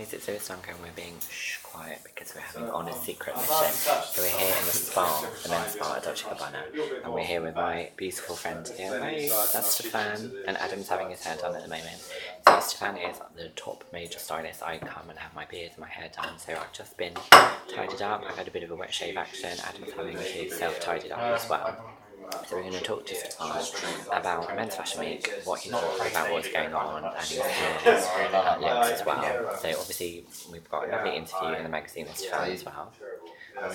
guys, it's Lewis-duncan. We're being quiet because we're having on a secret mission. So we're here in the spa, the men's spa at Dolce and we're here with my beautiful friend here. Hi, that's Stefan, and Adam's having his hair done at the moment. So Stefan is the top major stylist. I come and have my beard and my hair done, so I've just been tidied up. I've had a bit of a wet shave action. Adam's having his self-tidied up as well. So we're going to talk to Stefan about Men's Fashion Week, what he thought about what's going on, and his hair looks as well. So obviously we've got a lovely interview in the magazine with Stefan as well. So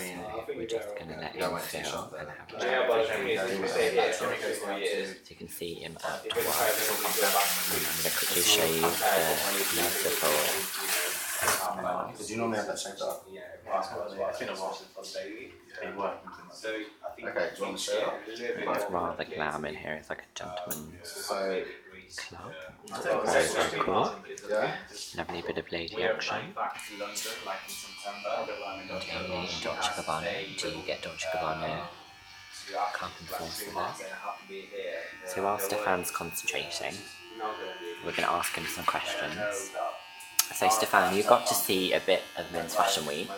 we're just going to let him feel and have a chat with him. So you can see him at work. I'm going to quickly show you the beautiful... Did you normally have that shaped up? Yeah, it's been a while since I've been working. Okay, do you want to show it? It's rather glam in here. It's like a gentleman's club. Very, very cool. Yeah? Lovely bit of lady action. Do you get Dolce & Gabbana cup and force for this? So while Stefan's concentrating, we're going to ask him some questions. So Stefan, you got to see a bit of Men's Fashion Week.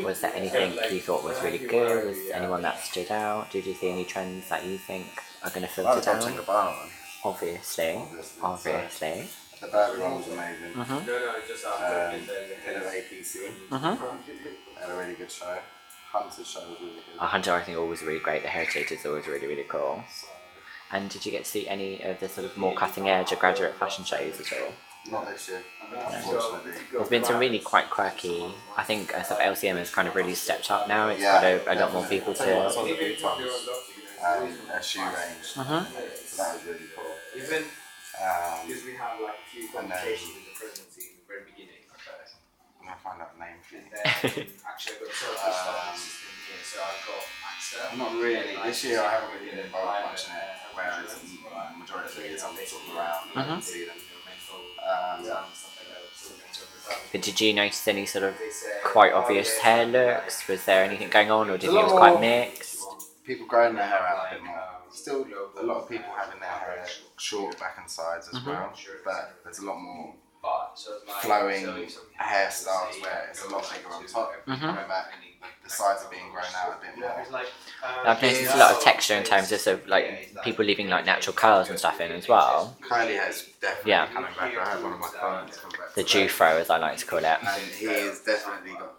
Was there anything you thought was really good? Was anyone that stood out? Did you see any trends that you think are going to filter down? Dolce & Gabbana. Obviously. The Burberry one was amazing. Bit of APC. Had a really good show. Hunter's show was really good. Hunter, I think, always really great. The Heritage is always really, really cool. And did you get to see any of the sort of more cutting edge or graduate fashion shows at all? Not this year, unfortunately. There's been some really quite quirky. I think sort of LCM has kind of really stepped up now. It's got a lot more people to. I saw the Boutons, their shoe range. So that was really cool. Because we have like a few complications in the presidency in the very beginning. I'm going to find out the name for you. Actually, I've got so I've got AXA. Not really. This year I haven't really been involved much in it, whereas the majority of the years I'm sort of around and see them. But did you notice any sort of quite obvious hair looks? Was there anything going on, or did you think it was quite mixed? People growing their hair out a bit more. Still, a lot of people having their hair short back and sides as well, but there's a lot more flowing hairstyles where it's a lot bigger on top, coming back. The sides are being grown out a bit more. I've noticed a lot of texture in terms of, sort of like people leaving like natural curls and stuff in as well. Curly hair's definitely coming back. I had one of my clients come back. The Jew fro, as I like to call it. And he has definitely got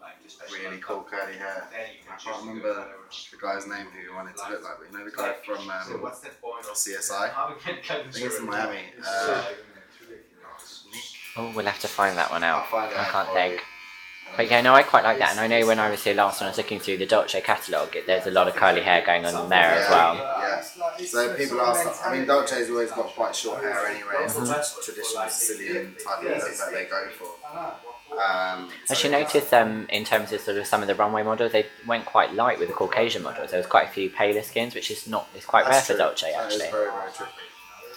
really cool curly hair. I can't remember the guy's name who he wanted to look like, but you know the guy from CSI? I think it's in Miami. Oh, we'll have to find that one out. I'll find it I out can't for think. you. But yeah, no, I quite like that, and I know when I was here last when I was looking through the Dolce catalogue, there's a lot of curly hair going on there as well. Yeah, so people ask, I mean Dolce's always got quite short hair anyway, it's the traditional Sicilian type of look that they go for. As you notice, in terms of sort of some of the runway models, they went quite light with the Caucasian models. There was quite a few paler skins, which is quite rare for Dolce actually. That is very, very true.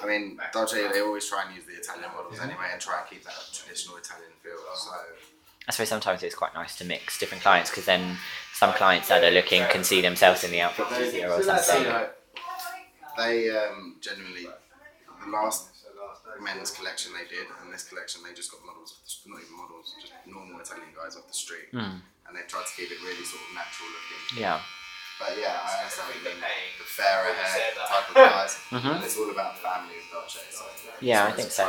I mean, Dolce, they always try and use the Italian models anyway and try and keep that traditional Italian feel, so... I suppose sometimes it's quite nice to mix different clients, because then some clients that are looking can see themselves in the outfit easier or something. They genuinely, the last men's collection they did, and this collection they just got models, not even models, just normal Italian guys off the street, and they tried to keep it really sort of natural looking. Yeah. But yeah, I understand what you mean, the fairer hair type of guys, and it's all about family with Dolce, so yeah, I think so.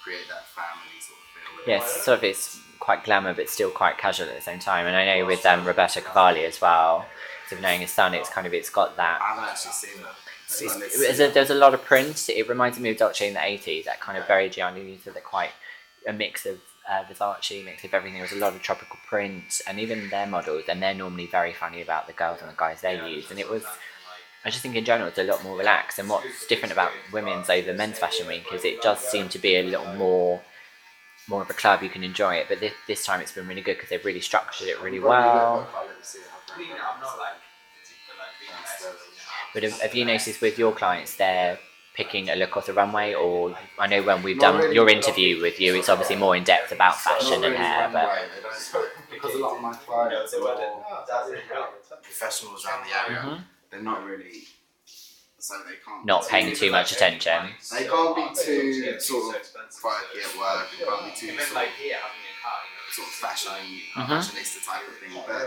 Create that family sort of feel. Yes, sort of it's quite glamour but still quite casual at the same time, and I know with Roberto Cavalli as well, sort of knowing his son, it's got that. I haven't actually seen that. There's a lot of prints. It reminds me of Dolce in the 80s, that kind of very Gianni, so they're quite a mix of Versace, mix of everything. There was a lot of tropical prints, and even their models, and they're normally very funny about the girls and the guys they use, and I just think in general it's a lot more relaxed, and what's different about women's over Men's Fashion Week is it does seem to be a little more of a club, you can enjoy it, but this time it's been really good because they've really structured it really well. But have you noticed with your clients they're picking a look off the runway, or I know when we've done your interview with you it's obviously more in depth about fashion and hair, but because a lot of my clients are more professionals around the area, they're not really, so they can't paying too much attention. They can't be too sort of quirky at work. They can't be too sort of sort of fashionista type of thing. But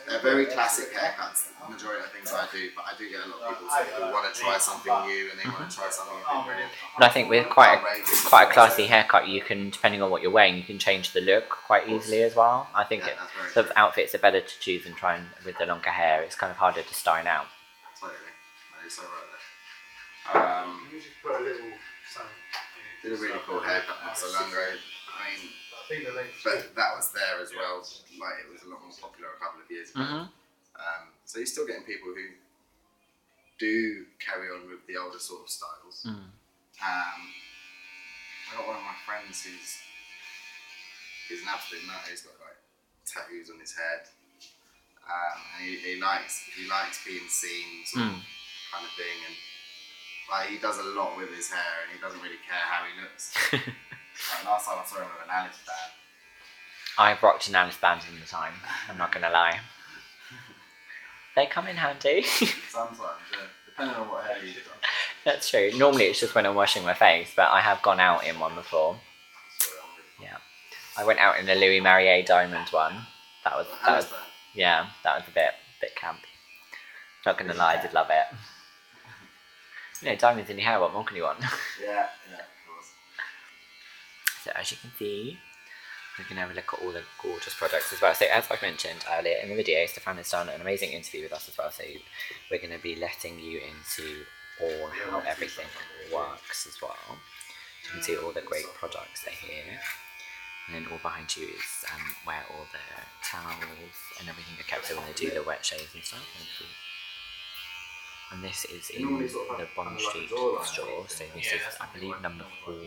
they're very classic haircuts. The majority of things I do, but I do get a lot of people who want to try something new and they want to try something a bit brilliant. And I think with quite a classy haircut, you can, depending on what you're wearing, you can change the look quite easily as well. I think the outfits are better to choose and try and with the longer hair. It's kind of harder to style out. Totally, that is so right there. Did a really cool haircut not so long ago. I mean, but that was there as well. Like it was a lot more popular a couple of years ago. So you're still getting people who do carry on with the older sort of styles. I got one of my friends he's an absolute nut. He's got like tattoos on his head, and he likes being seen, sort of kind of thing, and like he does a lot with his hair, and he doesn't really care how he looks. Like, last time I saw him with an Alice band. I've rocked an Alice band in the time. I'm not gonna lie. They come in handy. Sometimes, yeah. Depending on what hair you've got. That's true. Normally it's just when I'm washing my face, but I have gone out in one before. Yeah. I went out in a Louis Marié diamond one. That was yeah, that was a bit camp. Not gonna lie, I did love it. You know, diamonds in your hair, what more can you want? Yeah, of course. So as you can see, we can have a look at all the gorgeous products as well. So as I've mentioned earlier in the video, Stefan has done an amazing interview with us as well. So we're going to be letting you into all how everything works as well. You can see all the great products that are here. And then all behind you is where all the towels and everything are kept, so when they do the wet shaves and stuff. And this is in the Bond Street store, so this is, I believe, number 40.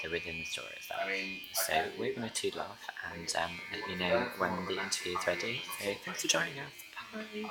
So within the store is that. So we're going to toodle off and let you know when the interview is ready. So thanks for joining us. Bye.